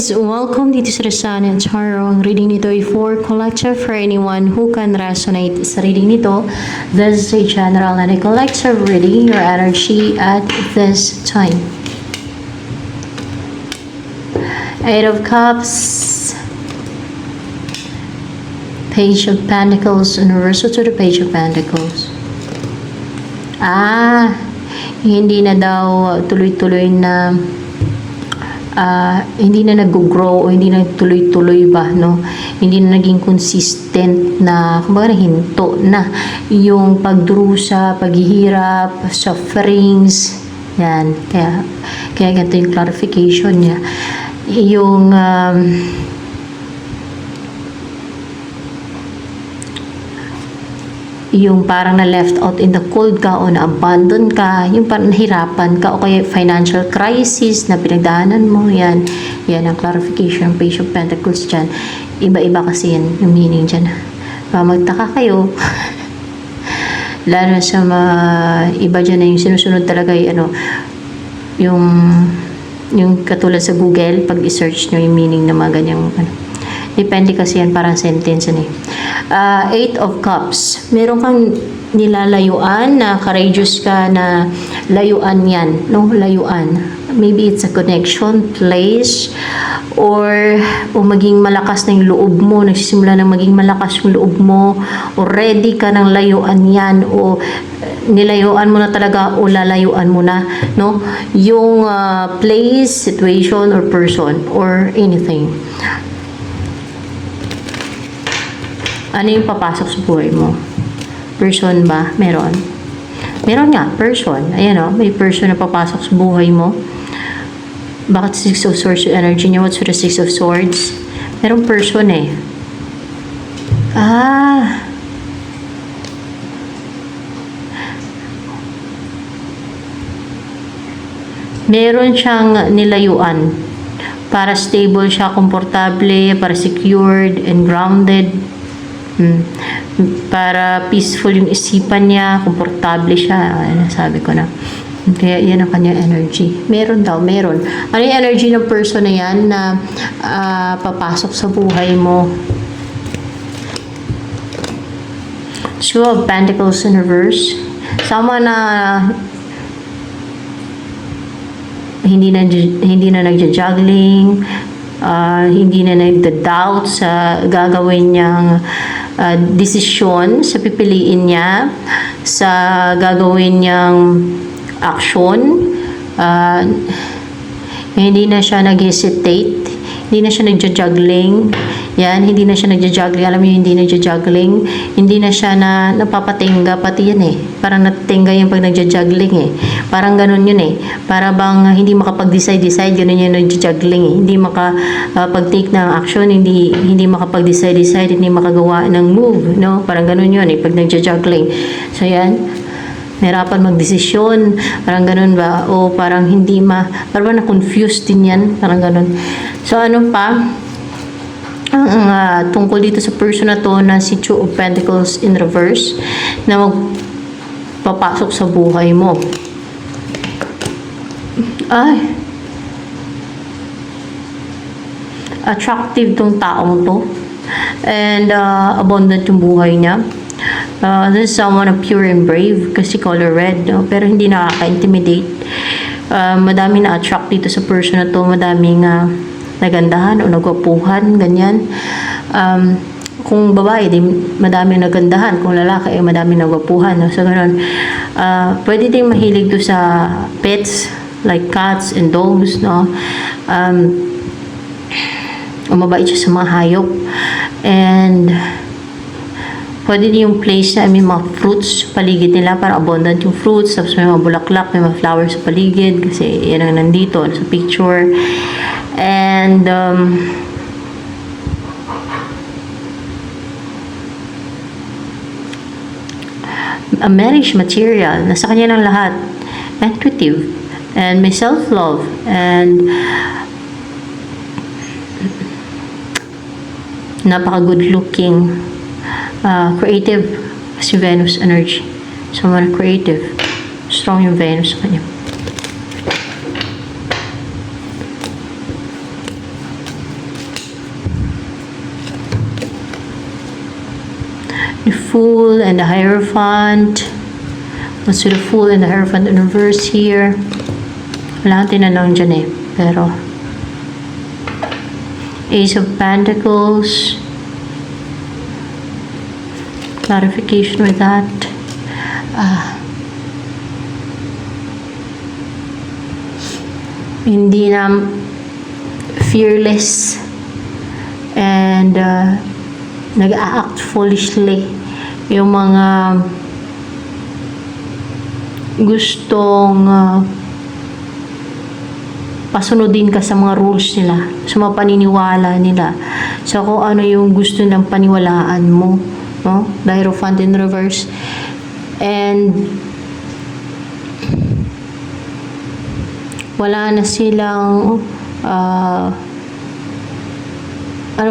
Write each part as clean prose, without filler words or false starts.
guys! Welcome dito sa Rasana Tarot. Ang reading nito ay for collective for anyone who can resonate sa reading nito. This is a general and a collective reading your energy at this time. Eight of Cups, Page of Pentacles, and reversal to the Page of Pentacles. Hindi na daw tuloy-tuloy na hindi na nag-grow o hindi na tuloy-tuloy ba, no? Hindi na naging consistent na, kumbaga hinto na yung pagdurusa, paghihirap, sufferings, yan. Kaya ganito yung clarification niya. Yung parang na left out in the cold ka o na-abandon ka, yung parang nahirapan ka o kaya financial crisis na pinagdaanan mo, yan ang clarification ng Page of Pentacles dyan. Iba-iba kasi yan yung meaning dyan. Magtaka kayo. Lalo sa iba dyan na yung sinusunod talaga yung katulad sa Google, pag i-search nyo yung meaning ng mga ganyang depende kasi yan, parang sentence yan eh. Eight of Cups. Meron kang nilalayuan na courageous ka na layuan yan, no? Layuan. Maybe it's a connection, place, or maging malakas na yung loob mo, nagsisimula na maging malakas yung loob mo, o ready ka ng layuan yan, o nilayuan mo na talaga o lalayuan mo na, no? Yung place, situation, or person, or anything. Ano yung papasok sa buhay mo? Person ba? Meron. Meron nga, person. Ayan o, may person na papasok sa buhay mo. Bakit Six of Swords yung energy niya? What's with the Six of Swords? Merong person eh. Meron siyang nilayuan. Para stable siya, komportable, para secured and grounded. Para peaceful yung isipan niya, komportable siya, sabi ko na. Kaya yan ang kanyang energy. Meron daw, meron. Ano yung energy ng person na yan na papasok sa buhay mo? Two of Pentacles in reverse. Sama na hindi na nagja-juggling, hindi na nagda-doubt sa gagawin niyang desisyon, sa pipiliin niya, sa gagawin niyang action. Hindi na siya nag-hesitate, hindi na siya nagja-juggling. Yan, hindi na siya nagja-juggling. Alam mo yung hindi nagja-juggling, hindi na siya napapatingga, pati yan eh. Parang natatingga yung pag nagja-juggling eh. Parang ganun yun eh. Para bang hindi makapag-decide, ganun yung nagja-juggling eh. Hindi makapag-take ng action, hindi makapag-decide, hindi makagawa ng move, no? Parang ganun yun eh, pag nagja-juggling. So yan, nahirapan magdesisyon, parang ganun ba? O parang parang na-confused din yan, parang ganun. So ano pa? Tungkol dito sa person na to na si Two of Pentacles in reverse na magpapasok sa buhay mo. Attractive tong taong to and abundant yung buhay niya. This is someone of pure and brave kasi color red, no? Pero hindi nakaka-intimidate. Madami na attract dito sa person na to, madaming nagandahan o nagwapuhan, ganyan. Kung babae, di madami nagandahan. Kung lalaki, madami nagwapuhan. No? So, ganun. Pwede din mahilig do sa pets, like cats and dogs, no? Mabait siya sa mga hayop. And pwede din yung place na may mga fruits sa paligid nila, para abundant yung fruits, tapos may mga bulaklak, may mga flowers sa paligid, kasi yan ang nandito sa picture. And a marriage material, nasa kanya ng lahat. Intuitive, and may self-love, and napaka-good looking, creative, si Venus energy. Someone creative, strong yung Venus sa kanya. The Fool and the Hierophant. What's with the Fool and the Hierophant in reverse here? Wala kang tinanong dyan eh. Pero, Ace of Pentacles. Clarification with that. Hindi na fearless and nag-act foolishly yung mga gustong pasunodin ka sa mga rules nila, sa mga paniniwala nila, sa kung ano yung gusto ng paniwalaan mo, no? The Hierophant in reverse. And wala na silang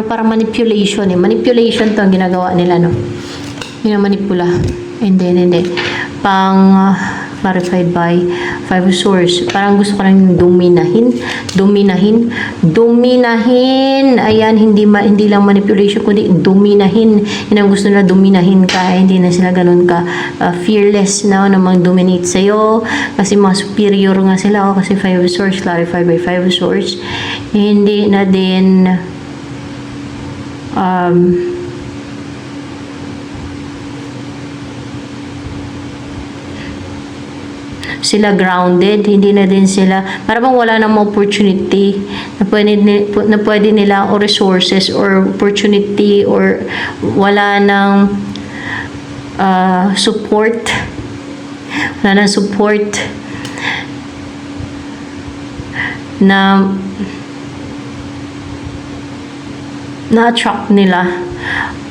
parang manipulation eh. Manipulation to ang ginagawa nila, no? Minamanipula. Hindi. Clarified by Five of Swords. Parang gusto ko lang dominahin. Ayan, hindi lang manipulation, kundi dominahin. Yun ang gusto nila, dominahin ka. Hindi na sila ganun ka fearless na mag-dominate sa'yo. Kasi mga superior nga sila. Kasi Five of Swords, clarified by Five of Swords. Hindi na din sila grounded, hindi na din sila, parang wala nang opportunity na pwede nila, or resources or opportunity, or wala nang support na na-attract nila,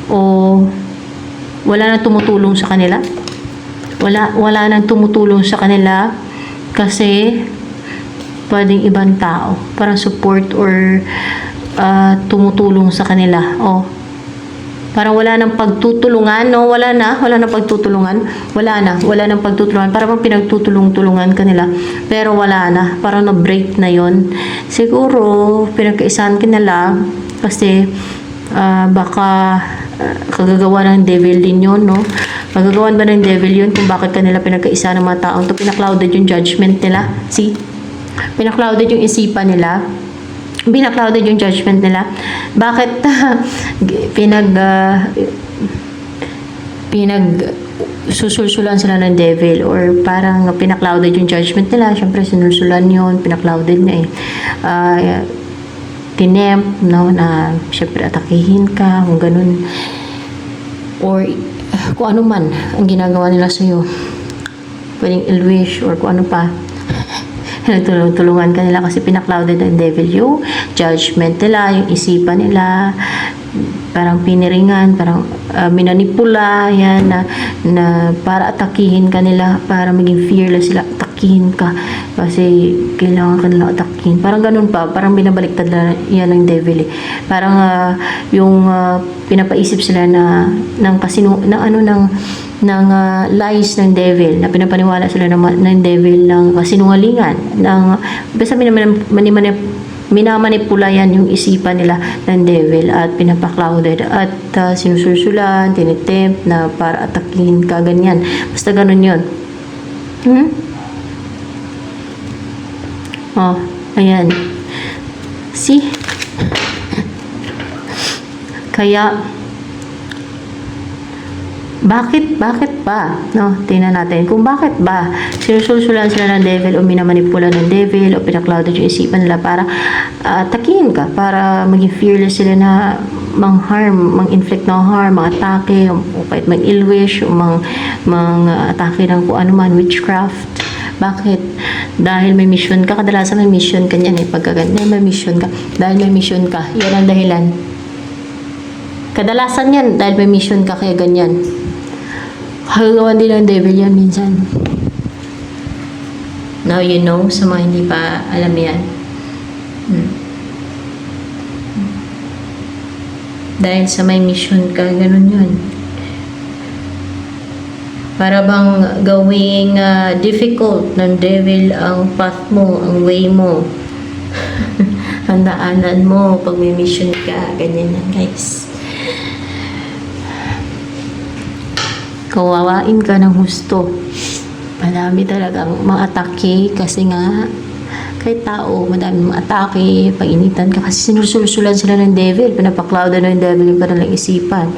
o wala na tumutulong sa kanila. Wala nang tumutulong sa kanila kasi pwedeng ibang tao parang support or tumutulong sa kanila. Parang wala nang pagtutulungan, no? Wala nang pagtutulungan. Wala nang pagtutulungan. Parang pinagtutulong-tulungan kanila. Pero wala na. Parang na-break na yon. Siguro, pinagkaisahan kanila kasi baka kagagawa ng devil din yun, no? Magagawan ba ng devil yun kung bakit kanila pinagkaisa ng mga taong to? Pinaklouded yung judgment nila. See? Pinaklouded yung isipan nila. Pinaklouded yung judgment nila. Bakit susulsulan sila ng devil, or parang pinaklouded yung judgment nila? Siyempre, sinulsulan yun. Pinaklouded na eh. Tinempt, no? Na siyempre atakihin ka, kung ganun. Or kung ano man ang ginagawa nila sa'yo. Pwedeng ill-wish or kung ano pa. Nagtulungan ka nila kasi pinaklouded ng devil yung judgment nila, yung isipan nila. Parang piniringan, parang minanipula, yan, na para atakihin ka nila, para maging fearless sila, atakihin ka. Kasi kailangan ka nila atakihin. Parang ganun pa, parang binabaliktad na yan ng devil eh. Parang yung pinapaisip sila ng lies ng devil, na pinapaniwala sila ng devil ng kasinungalingan, basta minamanipula yan yung isipan nila ng devil at pinapaklouded at sinusulsulan, tinitempt na para atakihin ka, ganyan. Basta ganun yun. Ayan. See? Kaya, bakit ba? No, tingnan natin kung bakit ba sinusulsulan sila ng devil o minamanipula ng devil o pinaklouded yung isipan nila para atakihin ka, para maging fearless sila na mang-inflict ng harm, mang-atake, o kahit mag-ill-wish, o mang-atake ng kung ano man, witchcraft. Bakit? Dahil may mission ka. Kadalasan may mission ka niyan eh. Pagkaganyan, may mission ka. Dahil may mission ka. Yan ang dahilan. Kadalasan yan, dahil may mission ka, kaya ganyan. Hagawan din ng devil yan minsan. Now you know, sa mga hindi pa alam yan. Dahil sa may mission ka, ganun yun. Para bang gawing difficult ng devil ang path mo, ang way mo. Ang daanan mo pag may mission ka. Ganyan yan, guys. Kawawain ka ng husto. Madami talagang maatake kasi nga kahit tao, madami maatake, painitan ka kasi sinusulsulan sila ng devil, pinapaklaudan ng devil yung kanilang isipan.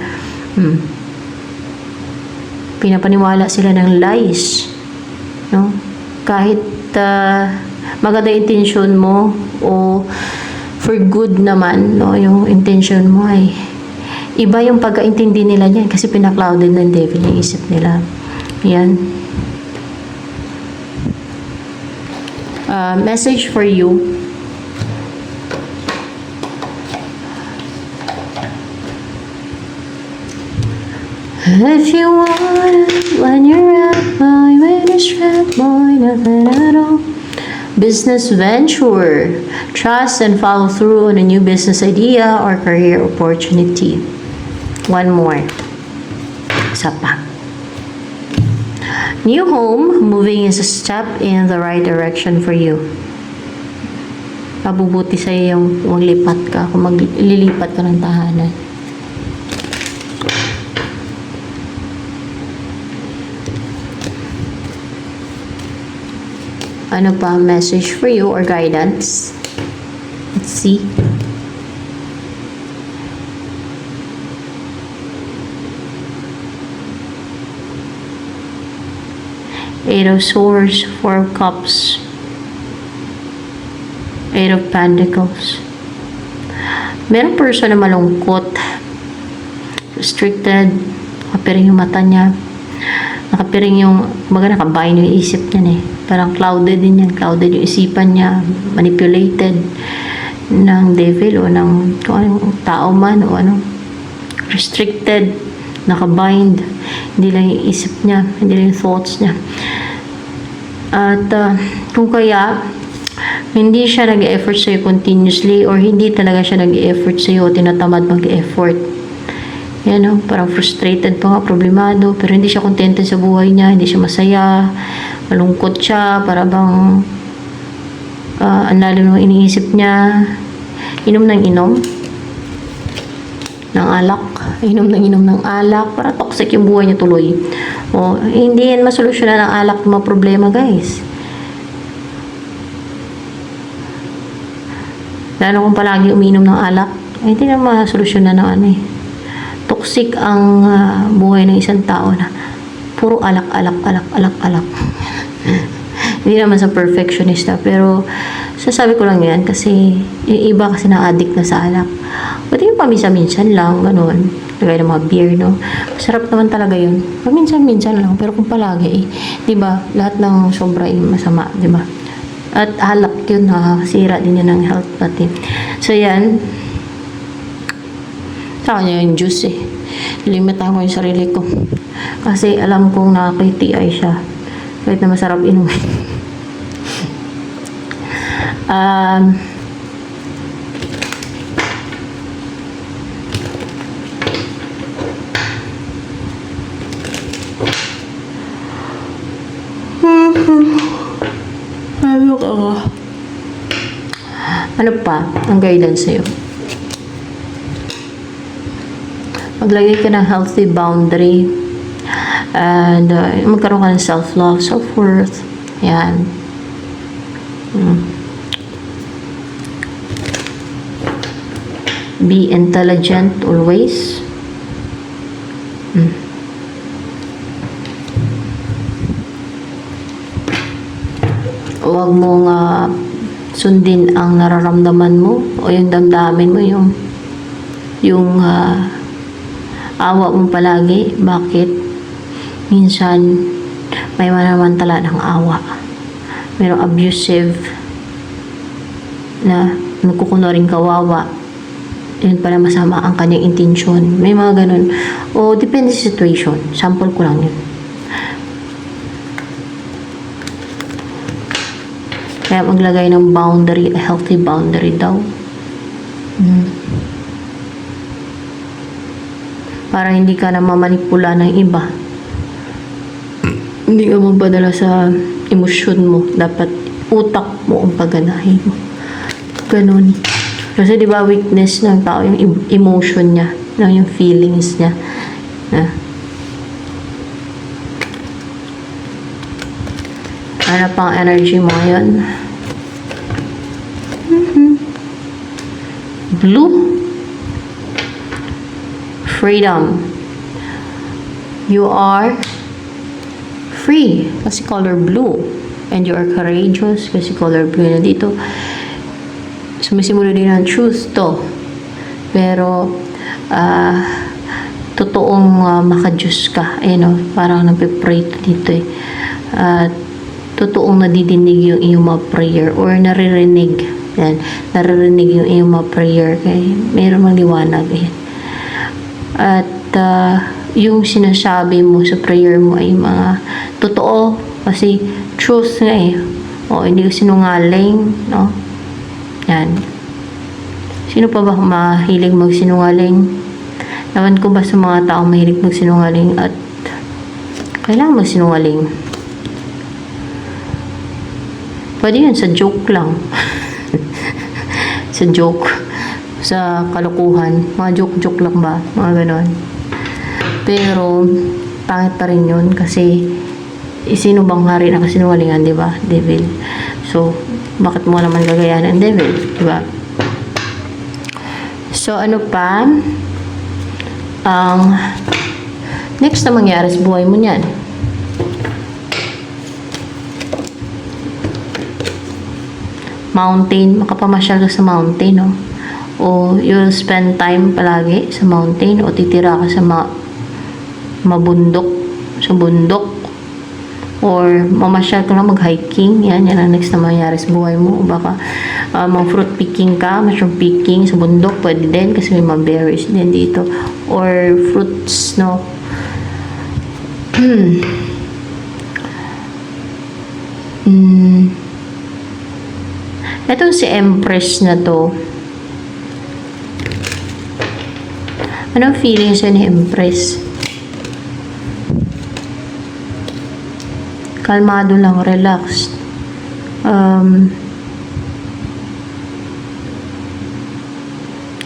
Pinapaniwala sila ng lies, no? Kahit maganda intention mo o for good naman, no, yung intention mo ay iba yung pagkaintindi nila niyan kasi pinaklaudan ng devil yung isip nila. Yan. Message for you. If you want it when you're at boy, when you're strapped, boy, nothing at all. Business venture. Trust and follow through on a new business idea or career opportunity. One more. Isa pa. New home, moving is a step in the right direction for you. Mabubuti sa'yo yung maglipat ka, kung maglilipat ka ng tahanan. Ano pa message for you or guidance? Let's see. Eight of Swords, Four of Cups, Eight of Pentacles. Merong person na malungkot, restricted, nakapiring yung mata niya, nakapiring yung, nakabayin yung isip niya eh. Parang clouded din yan, clouded yung isipan niya, manipulated ng devil o ng kung anong tao man o ano, restricted, nakabind, hindi lang yung isip niya, hindi lang yung thoughts niya. At kung kaya hindi siya nag-effort sa'yo continuously or hindi talaga siya nag-effort sa'yo o tinatamad mag-effort, yan o, parang frustrated pa nga, problemado, pero hindi siya kontento sa buhay niya, hindi siya masaya, malungkot siya, para bang ang lalim ng iniisip niya, inom ng alak, inom ng alak, para toxic yung buhay niya tuloy. O, hindi yan masolusyonan ng alak ng mga problema, guys. Lalo kung palagi uminom ng alak, ay hindi na masolusyonan ng ano eh. Toxic ang buhay ng isang tao na puro alak. Hindi naman sa perfectionista, pero sasabi ko lang yan kasi yung iba kasi na-addict na sa alak. Pwede yung paminsan-minsan lang, ganun. Lagay ng mga beer, no? Masarap naman talaga yun. Paminsan-minsan lang, pero kung palagi, di ba, lahat ng sobra ay masama, di ba? At alak yun, nakakasira din yun ng health natin. So, yan. Sa kanya yung juice eh. Limitahan ko yung sarili ko. Kasi alam kong nakaka-TI siya. Kahit na masarap inumin. Ano pa ang guidance sa'yo? Maglagay ka ng healthy boundary and magkaroon ka ng self-love, self-worth. Yan. Be intelligent always. Huwag mong sundin ang nararamdaman mo o yung damdamin mo, yung awa mo palagi. Bakit? Minsan may manamantala ng awa, mayroong abusive na nagkukunoring kawawa, yun pala masama ang kanyang intensyon. May mga ganun, o depende sa situation. Sample ko lang yun. Kaya maglagay ng boundary, a healthy boundary daw. Para hindi ka na mamanipula ng iba. Hindi ka magpadala sa emosyon mo. Dapat utak mo ang paganahin mo. Ganun. Kasi di ba weakness ng tao yung emotion niya, yung feelings niya. Ano pang energy mo ngayon? Blue. Freedom. You are free kasi color blue. And you are courageous kasi color blue na dito. Sumisimula din ang truth to. Pero, totoong makajus ka. Parang nagpe-pray dito eh. Totoong nadidinig yung iyong mga prayer or naririnig. Yan. Naririnig yung iyong mga prayer. Kaya mayroon mang liwanag. Ayan. At yung sinasabi mo sa prayer mo ay mga totoo kasi truth nga eh. O, hindi ko sinungaling, no? Yan. Sino pa ba mahilig magsinungaling? Naman ko ba sa mga tao mahilig magsinungaling at kailangan magsinungaling? Pwede yun sa joke lang. Sa joke. Sa kalokohan. Mga joke-joke lang ba? Mga ganon. Pero, pangit pa rin yun kasi sino bang hari na kasinungalingan, di ba? Devil. So, bakit mo naman gagayahin ang devil? Di ba? So, ano pa? Ang next na mangyari sa buhay mo niyan. Mountain. Makapamasyal ka sa mountain, no? O you'll spend time palagi sa mountain o titira ka sa mabundok, sa bundok or mamasyal ka lang mag-hiking. Yan ang next na mangyari sa buhay mo. O baka fruit picking ka, mushroom picking sa bundok, pwede din kasi may mga berries din dito or fruits, no? Etong si Empress na to, anong feeling siya ni Empress? Kalmado lang, relaxed.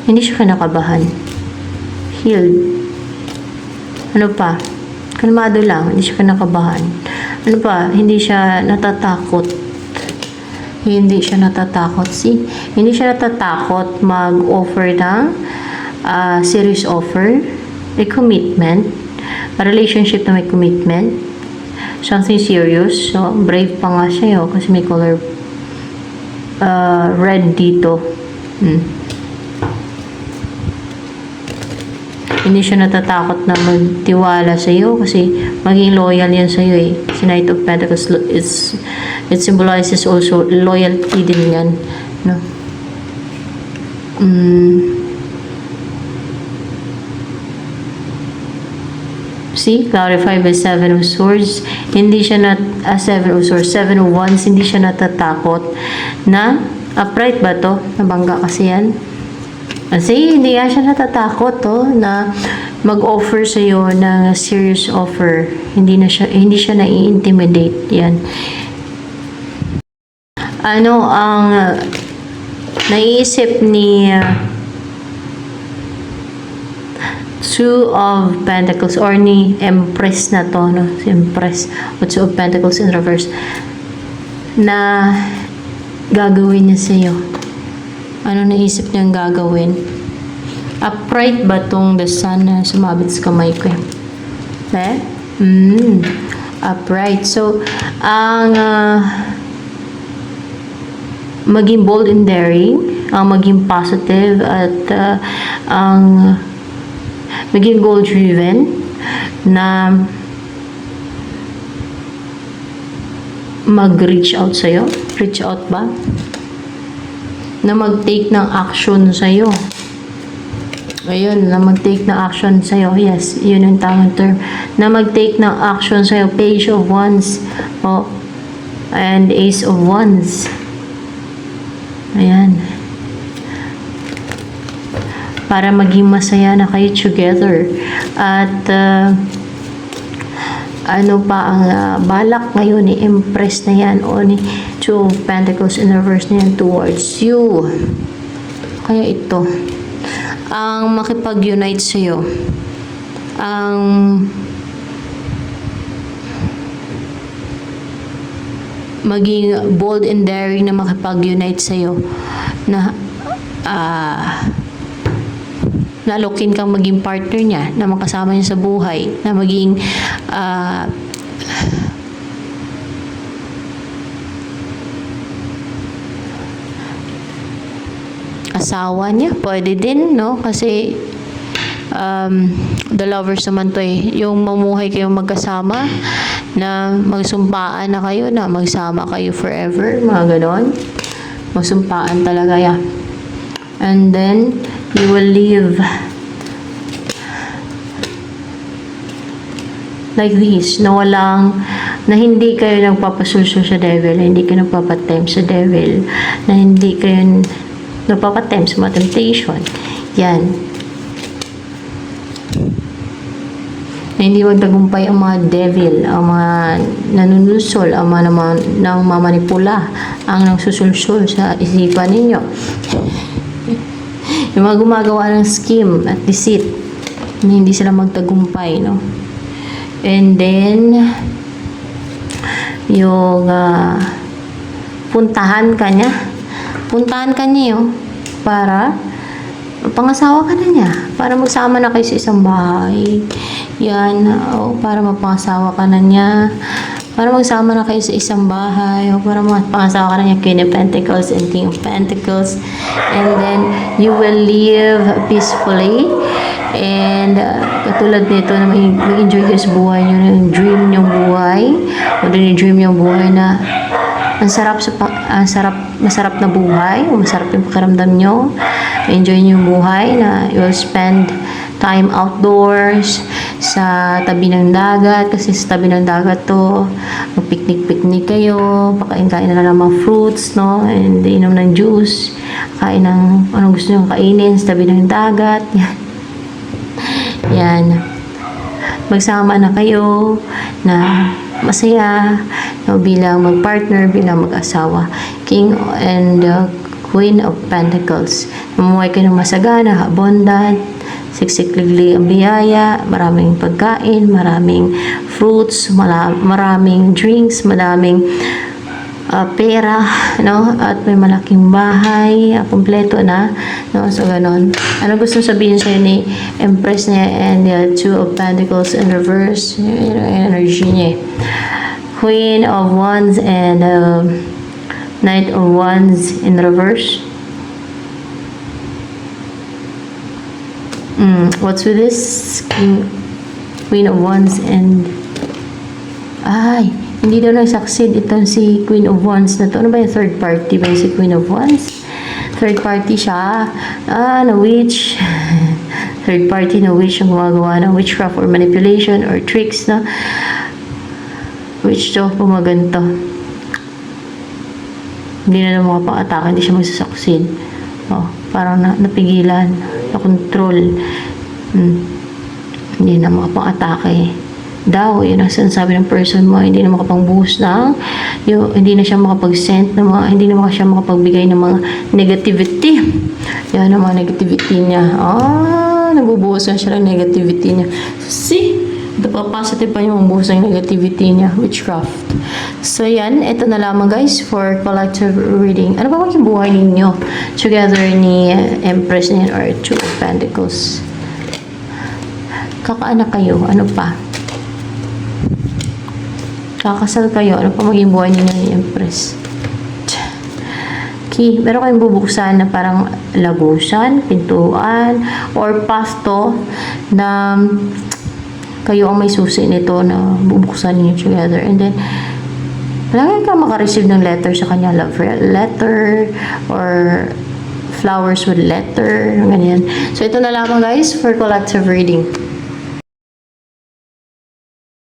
Hindi siya kinakabahan. Healed. Ano pa? Kalmado lang, hindi siya kinakabahan. Ano pa? Hindi siya natatakot. Hindi siya natatakot. See? Hindi siya natatakot mag-offer ng serious offer, a commitment, a relationship na may commitment, something serious. So, brave pa nga siya kasi may color red dito. Hindi siya natatakot na magtiwala sa iyo kasi maging loyal yan sa iyo eh. Si Knight of Pentacles, it symbolizes also loyalty din yan, no? See, clarified by Seven of Swords. Hindi siya Seven of Swords, Seven of Wands, hindi siya natatakot na upright ba to? Nabangga kasi yan. Kasi hindi nga siya natatakot na mag-offer sa iyo ng serious offer. Hindi siya nai-intimidate yan. Ano ang naiisip ni Two of Pentacles or ni Empress na to, no? Si Empress o Two of Pentacles in reverse na gagawin niya sa iyo. Ano naisip niyang gagawin? Upright ba tong the sun na sumabit sa kamay ko? Upright. So, ang maging bold and daring, ang maging positive at ang maging goal-driven na mag-reach out sa'yo. Reach out ba? Na mag-take ng action sa'yo. Ayun, na mag-take ng action sa'yo. Yes, yun yung tamang term. Na mag-take ng action sa'yo. Page of Wands. And Ace of Wands. Ayan. Para maging masaya na kayo together. At ano pa ang balak ngayon ni Empress na yan o ni Two of Pentacles in reverse na yan towards you. Kaya ito ang makipag-unite sa'yo, ang maging bold and daring na makipag-unite sa'yo. Na, nalokin kang maging partner niya, na makasama niya sa buhay, na maging asawa niya. Pwede din, no? Kasi the lovers naman to eh. Yung mamuhay kayong magkasama, na magsumpaan na kayo, na magsama kayo forever, mga ganon. Magsumpaan talaga yan. And then, you will live like this, na hindi kayo nagpapasulso sa devil, na hindi kayo nagpapatempt sa devil, na hindi kayo nagpapatempt sa mga temptation. Yan. Na hindi magtagumpay ang mga devil, ang mga nanunusol, ang mga nang mamanipula, ang nagsusulsul sa isipan ninyo. Yung mga gumagawa ng scheme at deceit, na hindi sila magtagumpay, no? And then, yung puntahan ka niya yun, para pangasawa ka na niya, para magsama na kayo sa isang bahay. Yan, para mapangasawa ka na niya, para magsama na kayo sa isang bahay, o para mapangasawa ka na niya, Queen of Pentacles and King of Pentacles. And then, you will live peacefully. And katulad nito na mag-enjoy kayo sa buhay nyo, yung dream nyong buhay, o din yung dream nyong buhay na masarap na buhay, o masarap yung pakiramdam nyo, enjoy nyo yung buhay, na you will spend time outdoors, sa tabi ng dagat, kasi sa tabi ng dagat to, mag-picnic kayo, pakain-kain na lang mga fruits, no, and inom ng juice, kain ng anong gusto nyo kainin sa tabi ng dagat. Yan. Magsama na kayo, na masaya, no, bilang mag-partner, bilang mag-asawa. King and Queen of Pentacles. Mamuhay kayo ng masagana, abundant, siksikligli ang biyaya, maraming pagkain, maraming fruits, maraming drinks, maraming pera, no? At may malaking bahay, kompleto na, no? So, ganon. Ano gusto sabihin sa'yo ni Empress niya and Two of Pentacles in reverse? Yung energy niya. Queen of Wands and Knight of Wands in reverse. What's with this? Queen of Wands and hindi daw nag-succeed itong si Queen of Wands na to. Ano ba yung third party ba yung si Queen of Wands? Third party siya. Na witch. Third party na witch yung gumagawa ng witchcraft or manipulation or tricks, na witch to, pumaganto. Hindi na lang makapang-atake, hindi siya magsusucceed. Parang napigilan, na-control. Hindi na makapang-atake daw, yun ang sinasabi ng person mo, hindi na makapang-boost ng, hindi na siya makapag-send ng mga, hindi na siya makapagbigay ng mga negativity. Yan ang mga negativity niya. Nabubuhos na siya ng negativity niya. See? Positive pa yung buhos ng negativity niya, witchcraft. So yan, ito na lamang guys for collective reading. Ano ba maging buhay ninyo together ni Empress niya or Two of Pentacles? Kakaanak kayo, ano pa? Kakasal kayo, ano pa maging buhay ninyo ni Empress? Okay, meron kayong bubuksan na parang lagusan, pintuan, or pasto na kayo ang may susi nito na bubuksan niyo together. And then, palagi ka makareceive ng letter sa kanya, love letter, or flowers with letter, ganyan. So, ito na lamang guys for collective reading.